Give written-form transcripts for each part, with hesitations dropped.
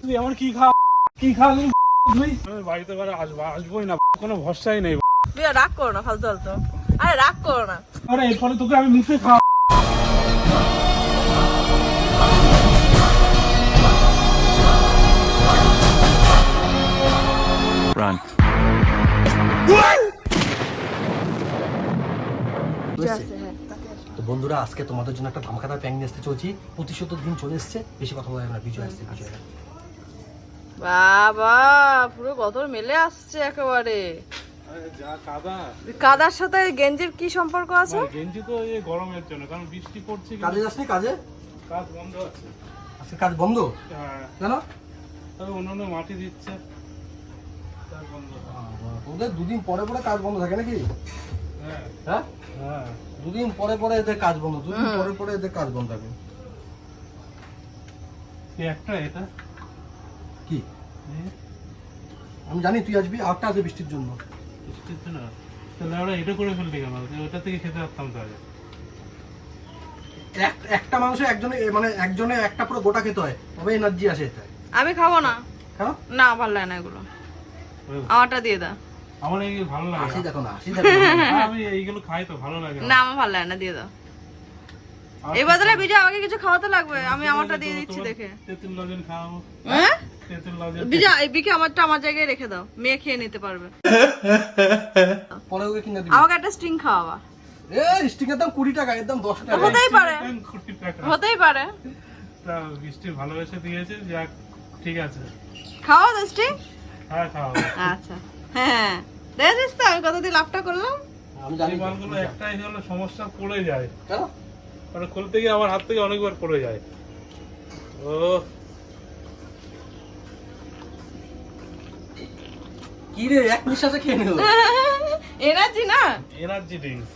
তুই আমার কি খাওয়ালি তুই? আমি বাড়িতে আসবোই না, কোনো ভরসাই নেই। তুই রাগ করো না ফালতু ফালতু, আরে রাগ করো না। আরে এরপরে তোকে আমি মুখে খাওয়া Run. তো বন্ধুরা, আজকে তোমাদের জন্য একটা ধামাকাদার প্যাং নিয়ে আসতে চলছি। প্রতিশোধের দিন চলে এসছে, বেশি কথা বলা যাবে না। বিজয় আসছে, বিজয়। বাবা পুরো গতর মেলে আসছে একেবারে। যা কাদা, কাদার সাথে গেঞ্জির কি সম্পর্ক আছে? গেঞ্জি তো এই গরমের জন্য, কারণ বৃষ্টি পড়ছে। কাজে যাসনি? কাজে কাজ বন্ধ আছে আজকে, কাজ বন্ধ। হ্যাঁ, কেন? তবে অন্যান্য মাটি দিচ্ছে, কাজ বন্ধ। ওদের দুদিন পরে পরে কাজ বন্ধ থাকে নাকি? হ্যাঁ হ্যাঁ, হ্যাঁ, দুদিন পরে পরে এদের কাজ বন্ধ, দুদিন পরে পরে এদের কাজ বন্ধ থাকে। একটা এটা কি আমি জানি তুই আসবি, আটটা আছে বৃষ্টির জন্য। বৃষ্টির জন্য তাহলে আমরা এটা করে ফেলতে কেন? ওটা থেকে খেতে পারতাম তো আগে। একটা মানুষের একজনে একটা পুরো গোটা খেতে হয়, তবে এনার্জি আসে এতে। আমি খাবো না। কেন? না ভালো লাগে না এগুলো, আমারটা দিয়ে দাও। আমার এই ভালো লাগে। আসি দেখো না, আসি দেখো না। আমি এইগুলো খাই তো ভালো লাগে। না আমার ভালো লাগে না, দিয়ে দাও। এই বদলে বিজয় আমাকে কিছু খাওয়াতে লাগবে, আমি আমারটা দিয়ে দিচ্ছি দেখে। তেঁতুল লজেন খাওয়াবো। হ্যাঁ তেঁতুল লজেন বিজয়, এই বিকে আমারটা আমার জায়গায় রেখে দাও, মেয়ে খেয়ে নিতে পারবে। পরে ওকে কিনে দিবি। আমাকে একটা স্ট্রিং খাওয়াবা। স্টিকের দাম 20 টাকা, এর দাম 10 টাকা। হতেই পারে, 20 টাকা। হতেই পারে। তা বৃষ্টি ভালোবেসে দিয়েছে, যাক ঠিক আছে। খাওয়া তো স্ট্রিং। হ্যাঁ খাওয়াবো। আচ্ছা হ্যাঁ, দেখেছিস তো আমি কতদিন লাভটা করলাম। আমি জানি এই মালগুলো একটাই হলো সমস্যা, পড়ে যায়। কেন? মানে খুলতে গিয়ে আমার হাত থেকে অনেকবার পড়ে যায়। ও কি রে, এক নিঃশ্বাসে খেয়ে নিল। এনার্জি না, এনার্জি ড্রিঙ্কস।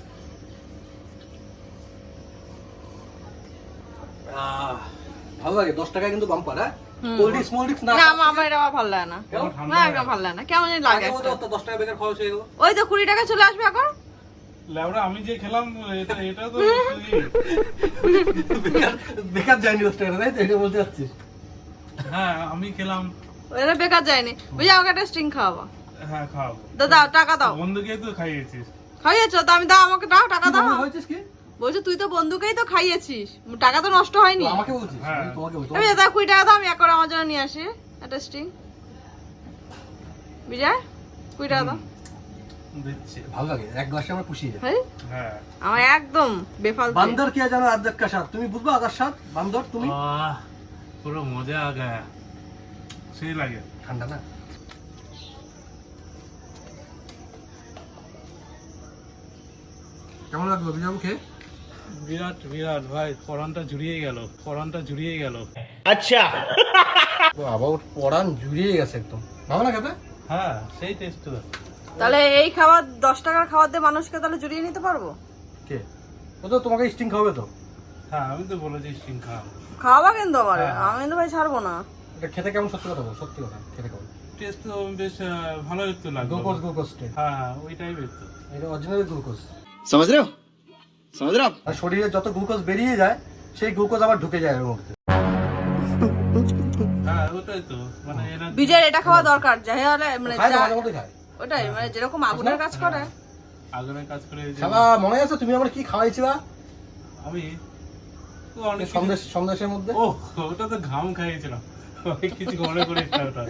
ভালো লাগে, 10 টাকায় কিন্তু বাম্পার। হ্যাঁ, কোল্ড ড্রিঙ্কস স্মল ড্রিঙ্কস না। না আমার এটা ভালো লাগে না। কেন? না একদম ভালো লাগে না, কেমন জানি লাগে আগে একটা। তো 10 টাকা বেকার খরচ হয়ে গেল। ওই তো 20 টাকা চলে আসবে এখন। লেবড়া আমি যে খেলাম এটা তো বেকার বেকার যায়নি 10 টাকা, তাই তো? এটা বলতে চাচ্ছিস? হ্যাঁ আমি খেলাম। এটা বেকার যায়নি। বুঝি আমাকে একটা স্ট্রিং খাওয়াবা। হ্যাঁ খাওয়াবো। দাও টাকা দাও। বন্ধুকে তো খাইয়েছিস। খাইয়েছো তো, আমি দাও, আমাকে দাও টাকা দাও। হয়েছিস কি? বলছো তুই তো বন্ধুকেই তো খাইয়েছিস, টাকা তো নষ্ট হয়নি। আমাকে বলছিস? হ্যাঁ। আমি তোমাকে বলছি। আমি দাও 20 টাকা দাও, আমি এক করে আমার জন্য নিয়ে আসি একটা স্ট্রিং। বিজয় 20 টাকা দাও। দিচ্ছি। ভালো লাগে, এক গ্লাসে আমার পুষিয়ে যায়। হ্যাঁ হ্যাঁ। আমার একদম বেফালতু। বান্দর কি জানো আজাদ কা স্বাদ? তুমি বুঝবা আজাদ স্বাদ? বান্দর তুমি? আহ, পুরো মজা আ গায়া। সেই লাগে। ঠান্ডা না? কেমন লাগলো বিজাবু খেয়ে? বিরাট বিরাট ভাই, পরানটা জুড়িয়ে গেল। আবার পরান জুড়িয়ে গেছে একদম। ভালো না খেতে? হ্যাঁ সেই টেস্ট তো। তাহলে এই খাবার 10 টাকার খাবার দিয়ে মানুষকে তাহলে জুড়িয়ে নিতে পারবো? কে? ও তো তোমাকে স্টিং খাওয়াবে তো। হ্যাঁ আমি তো বলেছি স্টিং খাওয়াবো। খাওয়াবা কিন্তু আমারে, হ্যাঁ। আমি কিন্তু ভাই ছাড়বো না। এটা খেতে কেমন? সত্যি কথা বল, সত্যি কথা। খেতে কেমন? টেস্ট তো বেশ ভালোই তো লাগলো। Glucose test. হ্যাঁ ওই টাইপের তো। এটা অরিজিনাল গ্লুকোজ। समझ रहे हो? समझ रहे हो आप? আর শরীরে যত গ্লুকোজ বেরিয়ে যায়, সেই গ্লুকোজ আবার ঢুকে যায় এর মধ্যে। হ্যাঁ ওটাই তো, মানে এনার্জি। বিজয়ের এটা খাওয়া দরকার, যাই হলে মানে খায় না, মাঝে মধ্যে খায়। ওটাই মানে যেরকম আগুনের কাজ করে। আগুনের কাজ করে এই যে শালা মনে আছে তুমি আমার কি খাওয়াইছিলা? আমি তো অনেক সন্দেশের মধ্যে। ও ওটা তো ঘাম খাইয়েছিলাম, অনেক কিছু মনে করিস না ওটা।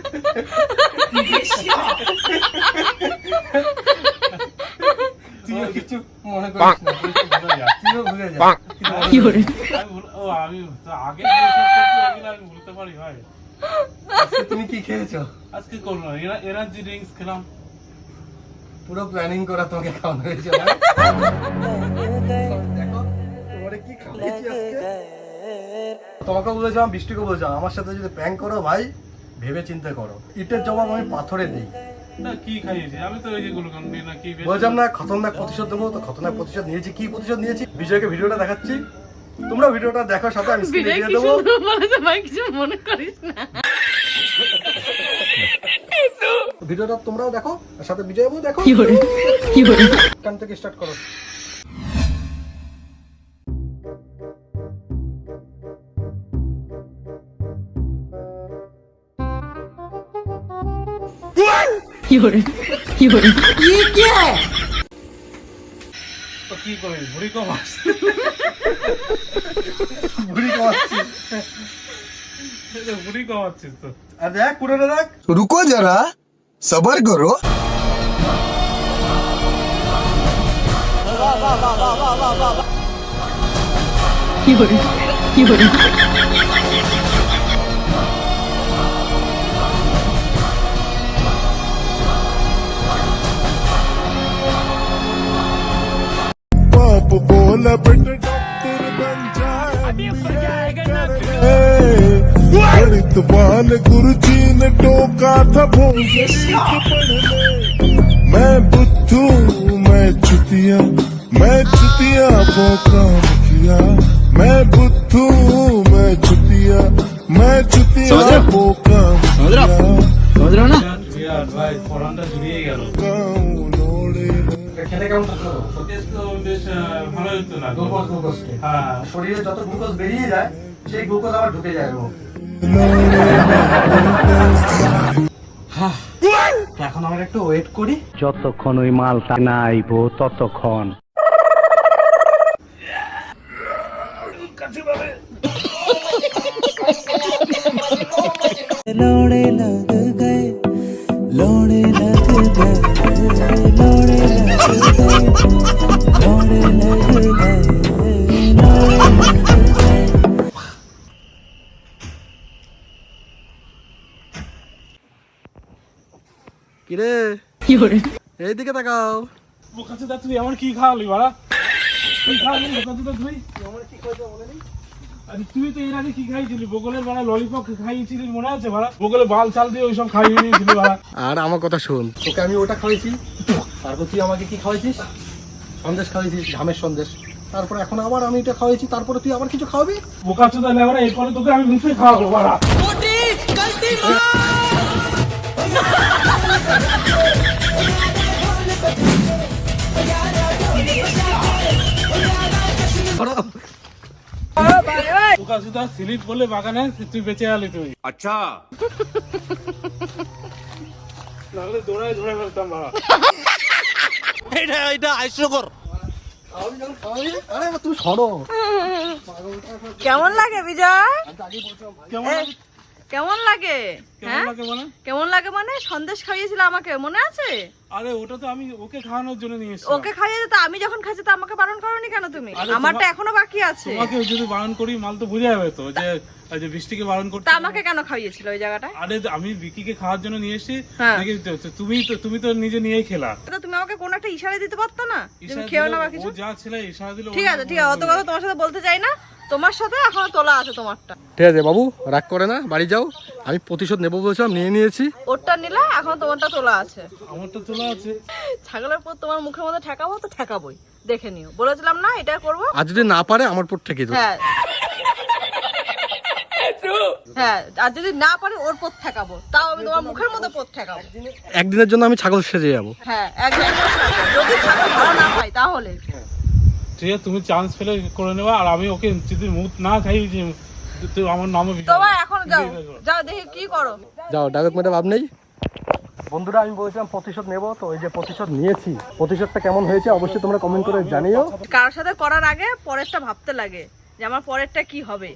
তুইও কিছু মনে করিস না, তুইও ভুলে যা। আমি তো আগে যেসব করছি ওগুলো আমি বলতে পারি ভাই। আজকে তুমি কি খেয়েছো? আজকে করলাম এনার্জি ড্রিঙ্কস খেলাম। পুরো প্ল্যানিং করা তোমাকে খাওয়ানো হয়েছে না? দেখো তোমারে কি খাওয়াইছি আজকে। তোমাকে বলেছিলাম, বৃষ্টিকে বলেছিলাম, আমার সাথে যদি প্র্যাঙ্ক করো ভাই ভেবে চিন্তা করো। ইটের জবাব আমি পাথরে দিই। না কি খাইয়েছি আমি তো ওই যে গ্লুকন ডি না কি বেশ। বলছিলাম না খতরনাক প্রতিশোধ দেবো, তো খতরনাক প্রতিশোধ নিয়েছি। কি প্রতিশোধ নিয়েছি? বিজয়কে ভিডিওটা দেখাচ্ছি, তোমরা ভিডিওটা দেখো, সাথে আমি স্ক্রিনে দিয়ে দেবো। বলেছে ভাই কিছু মনে করিস না। ভিডিওটা তোমরাও দেখো, আর সাথে বিজয়ও দেখো। কান থেকে স্টার্ট করো। তো কি করি ভুড়ি কম আসছে ভুড়ি কমাচ্ছি। ভুড়ি কমাচ্ছিস তো। আর দেখ পুরোটা দেখ। रुको जरा सबर करो बाप बोला बेटा डॉक्टर बन जाए गणित वाल गुरुजी ने टोका था भोंगे पढ़ने मैं बुद्धू मैं चुतिया वो काम किया मैं बुद्धू मैं चुतिया समझ रहे हो? वो काम समझ रहे हो आप? समझ रहे हो ना? বিরাট ভাই পরানটা জুড়িয়ে গেল। খেতে কেমন থাকলো? টেস্ট তো বেশ ভালো হতো না। গ্লুকোজ হ্যাঁ শরীরে যত গ্লুকোজ বেরিয়ে যায় সেই গ্লুকোজ আবার ঢুকে যায় গো। এখন আমরা একটু ওয়েট করি। যতক্ষণ ওই মালটা না আইবো ততক্ষণ लोड़े लग गए लोड़े लग गए लोड़े लग गए लोड़े लग गए लोड़े लग गए কিরে এইদিকে তাকাও। বোকাচোদা তুই আমার কি খাওয়ালি বাড়া? তুই খাওয়ালি বোকাচোদা তুই? আরে তুই তো এর আগে কি খাইছিলি? বগলের বাড়া ললিপপ খাইয়েছিলি মনে আছে বাড়া? বগলে বাল চাল দিয়ে ওইসব খাইয়ে নিয়েছিলি বাড়া। আর আমার কথা শোন, তোকে আমি ওটা খাওয়াইছি, তারপর তুই আমাকে কি খাওয়াইছিস? সন্দেশ খাওয়াইছিস, ঝামের সন্দেশ। তারপর এখন আবার আমি এটা খাওয়াইছি, তারপরে তুই আবার কিছু খাওয়াবি? বোকাচোদা লেবারা এরপরে তোকে আমি মুখে খাওয়াবো বাড়া। বোকাচোদা স্লিপ করলে বাগানে তুই বেঁচে গেলি তুই। अच्छा নাহলে দৌড়ায় ধরে ফেলতাম বাড়া। খাওয়াবি যখন খাওয়াবি। আরে এবার তুই সরো। কেমন লাগে বিজয়? কেমন লাগে? কেমন লাগে? কেমন হ্যাঁ লাগে মানে? কেমন লাগে মানে সন্দেশ খাইয়েছিল আমাকে মনে আছে? আরে ওটা তো আমি ওকে খাওয়ানোর জন্য নিয়ে এসেছি। ওকে খাইয়ে তো আমি যখন খাইছি তো আমাকে বারণ করনি কেন তুমি? আরে আমারটা এখনো বাকি আছে। তোমাকে যদি বারণ করি মাল তো বুঝে যাবে তো যে ওই যে বৃষ্টিকে বারণ করতে। তা আমাকে কেন খাইয়েছিল ওই জায়গাটায়? আরে আমি বিকিকে খাওয়ার জন্য নিয়ে এসেছি। হ্যাঁ। দেখি তুমি তো নিজে নিয়েই খেলা। তো তুমি আমাকে কোন একটা ইশারা দিতে পারতো না? তুমি ইশারা খেও দিলে না বা ও কিছু? যা ছেলে ইশারা দিলে ঠিক আছে অত কথা তোমার সাথে বলতে চাই না। তোমার সাথে এখনো তোলা আছে তোমারটা। ঠিক আছে বাবু, রাগ করে না, বাড়ি যাও। আমি প্রতিশোধ নেবো বলছিলাম, নিয়ে নিয়েছি। ওরটা নিলে এখন তোমারটা তোলা আছে। আমারটা তোলা আছে। ছাগলের পর তোমার মুখের মধ্যে ঠেকাবো তো ঠেকাবোই, দেখে নিও। বলেছিলাম না এটা করবো? আর যদি না পারে আমার পর ঠেকে দেবো। হ্যাঁ হ্যাঁ, আর যদি না পারে ওর পথ ঠেকাবো, তাও আমি তোমার মুখের মধ্যে পথ ঠেকাবো। একদিনের জন্য আমি ছাগল সেজে যাবো। হ্যাঁ একদম। যদি ছাগল ভালো না পাই তাহলে ঠিক আছে, তুমি চান্স পেলে করে নেবা। আর আমি ওকে যদি মুখ না খাইয়েছি তুই আমার নামও তোমার এখন যাও যাও দেখি কি করো। যাও, ডায়লগ মেরে ভাব নেই। বন্ধুরা, আমি বলেছিলাম প্রতিশোধ নেবো, তো এই যে প্রতিশোধ নিয়েছি। প্রতিশোধটা কেমন হয়েছে অবশ্যই তোমরা কমেন্ট করে জানিও। কারোর সাথে করার আগে পরেরটা ভাবতে লাগে যে আমার পরেরটা কি হবে।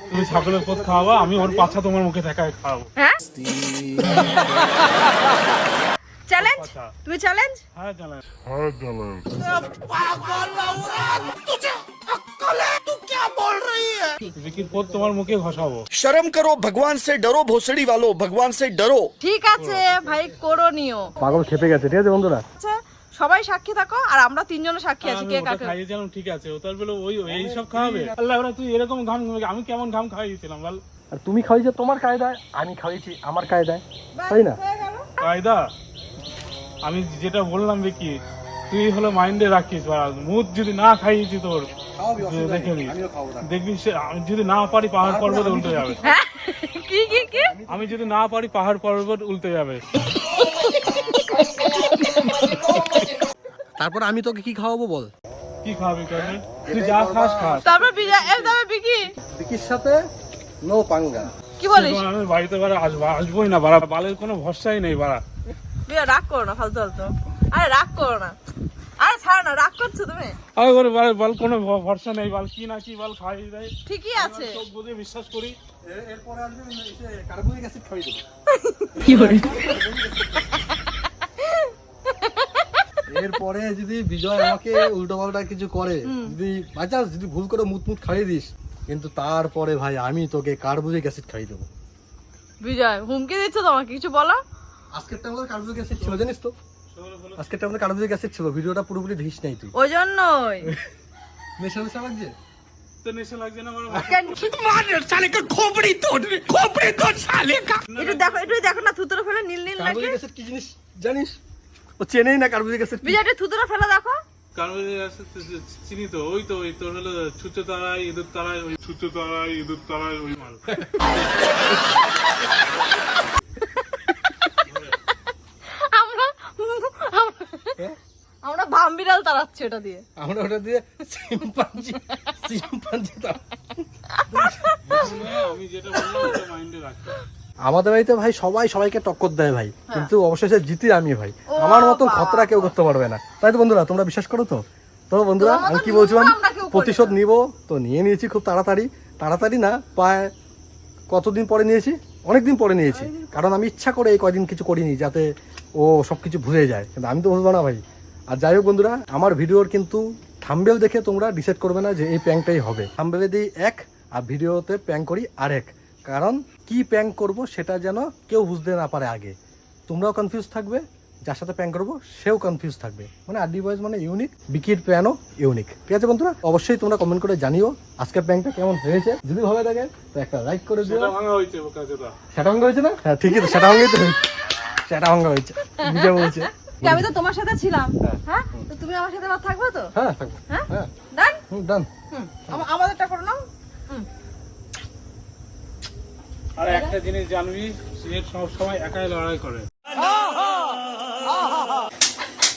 তুমি ছাগলের পথ খাওয়াবা, আমি ওর পাছা তোমার মুখে ঠেকায় খাওয়াবো। হ্যাঁ চ্যালেঞ্জ? আচ্ছা। তুমি চ্যালেঞ্জ? হ্যাঁ জানা। বিকির পথ তোমার মুখে ঘষাবো। शर्म करो भगवान से डरो भोसड़ी वालों भगवान से डरो ঠিক আছে ভাই, করো নিও। পাগল খেপে গেছে। ঠিক আছে বন্ধুরা, আচ্ছা সবাই সাক্ষী থাকো আর আমরা তিনজনে সাক্ষী আছি আমি কে ওটা কাকে। খাইয়েছিলাম ঠিক আছে, ও তার বলে ওই এইসব খাওয়াবে? আল্লাহ ওরা তুই এরকম ঘাম আমি কেমন ঘাম খাইয়েছিলাম বল? আর তুমি খাইয়েছো তোমার কায়দায়, আমি খাইয়েছি আমার কায়দায়, তাই না? কায়দা আমি যেটা বললাম বিকি, তুই হলো মাইন্ডে রাখিস। মুখ যদি না খাইয়েছি তোর দেখে নিস, দেখবি আমি যদি না পারি পাহাড় পর্বত উল্টে যাবে। হ্যাঁ কি কি কি? আমি যদি না পারি পাহাড় পর্বত উল্টে যাবে। তারপর আমি তোকে কি খাওয়াবো বল? কি খাবি করবি? তুই যা খাস খাস। তারপর বিজয় তারপর বিকি বিকির সাথে নো পাঙ্গা। কি বলিস? আমি বাড়িতে বাড়া আসবোই না বাড়া, বালের কোনো ভরসাই নেই বাড়া। বিজয় রাগ করো না ফালতু ফালতু। আরে রাগ করো না, আরে ছাড়ো না, রাগ করছো তুমি। আরে ওরে বল কোনো ভরসা নেই, বল কি না কি বল খাইয়ে দেয়। ঠিকই আছে। সব বুঝে বিশ্বাস করি। এরপরে আসবে কার্বনিক অ্যাসিড খাইয়ে দেবো। এরপরে যদি বিজয় আমাকে উল্টো পাল্টা কিছু করে, যদি বাই চান্স যদি ভুল করে মুত খাইয়ে দিস, কিন্তু তারপরে ভাই আমি তোকে কার্বনিক অ্যাসিড খাইয়ে দেবো। বিজয় হুমকি দিচ্ছ তোমাকে, কিছু বলো। আজকেরটা আমাদের কার্বনিক অ্যাসিড ছিল জানিস তো, আজকেরটা আমাদের কার্বনিক অ্যাসিড ছিল, ভিডিওটা পুরোপুরি দেখিস নাই তুই। ওই জন্যই নেশা নেশা লাগছে তো নেশা লাগছে না আমার। একটু দেখো, একটু দেখো না, থুতরা ফেলে নীল নীল লাগে। কার্বনিক অ্যাসিড কি জিনিস জানিস? ও চেনেই না কার্বনিক অ্যাসিড। বিজয় একটু থুতরা ফেলে দেখো। কার্বনিক অ্যাসিড চিনি তো, ওই তো ওই তোর হলো ছুঁচো তারাই ইঁদুর তারাই, ওই ছুঁচো তারাই ইঁদুর তারাই ওই মাল। আমরা ভাম্বিরাল তাড়াচ্ছি ওটা দিয়ে। আমরা ওটা দিয়ে চিম্পাঞ্জি আমি যেটা বললাম ওটা মাইন্ডে রাখতে। আমাদের বাড়িতে ভাই সবাই সবাইকে টক্কর দেয় ভাই, কিন্তু অবশেষে জিতি আমি ভাই। আমার মতন খতরা কেউ করতে পারবে না, তাই তো বন্ধুরা? তোমরা বিশ্বাস করো তো? তো বন্ধুরা আমি কি বলছিলাম, প্রতিশোধ নিব তো নিয়ে নিয়েছি খুব তাড়াতাড়ি না, প্রায় কতদিন পরে নিয়েছি, অনেকদিন পরে নিয়েছি, কারণ আমি ইচ্ছা করে এই কয়দিন কিছু করিনি যাতে ও সবকিছু ভুলে যায়, কিন্তু আমি তো বুঝবো না ভাই। আর যাই হোক বন্ধুরা, আমার ভিডিওর কিন্তু থাম্বনেল দেখে তোমরা ডিসাইড করবে না যে এই প্র্যাঙ্কটাই হবে। থাম্বনেলে দিই এক, আর ভিডিওতে প্র্যাঙ্ক করি আরেক, কারণ কি প্র্যাঙ্ক করব সেটা যেন কেউ বুঝতে না পারে আগে। তোমরাও কনফিউজ থাকবে, যার সাথে প্র্যাঙ্ক করবো সেও কনফিউজ থাকবে। মানে আরডি বয়েজ মানে ইউনিক, বিকির প্ল্যানও ইউনিক। ঠিক আছে বন্ধুরা, অবশ্যই তোমরা কমেন্ট করে জানিও আজকের প্র্যাঙ্কটা কেমন হয়েছে। যদি ভালো লাগে তো একটা লাইক করে দিও। সেটা ভাঙা হয়েছে বোকাচোদা। সেটা ভাঙা হয়েছে না? হ্যাঁ ঠিকই তো, সেটা ভাঙাই তো হয়েছে, সেটা ভাঙা হয়েছে, বুঝে বলছে। আমি তো তোমার সাথে ছিলাম, হ্যাঁ, তো তুমি আমার সাথে আবার থাকবে তো? হ্যাঁ থাকবো, হ্যাঁ হ্যাঁ ডান। ডান। আমাদেরটা করে নাও। আর একটা জিনিস জানবি, সে সবসময় একাই লড়াই করে।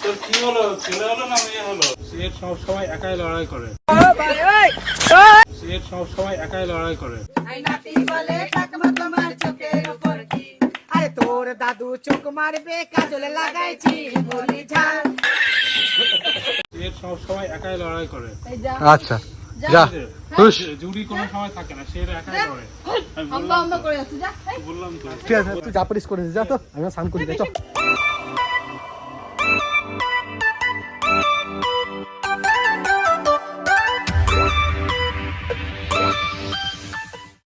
তোর কি হলো, ছেলে হলো না মেয়ে হলো? সে সবসময় একাই লড়াই করে। সে সবসময় একাই লড়াই করে। আরে তোর দাদু চোখ মারবে কাজল লাগাইছি মুড়ি ঝাল। সে সবসময় একাই লড়াই করে। আচ্ছা যা খুশ। জুড়ি কোনো সময় থাকে না, সে একাই লড়ে। আমি আমরা করে যাচ্ছি, যা। বললাম তো। ঠিক আছে তুই যা পারিস করে যা, তো আমি স্নান করি, যাই চল।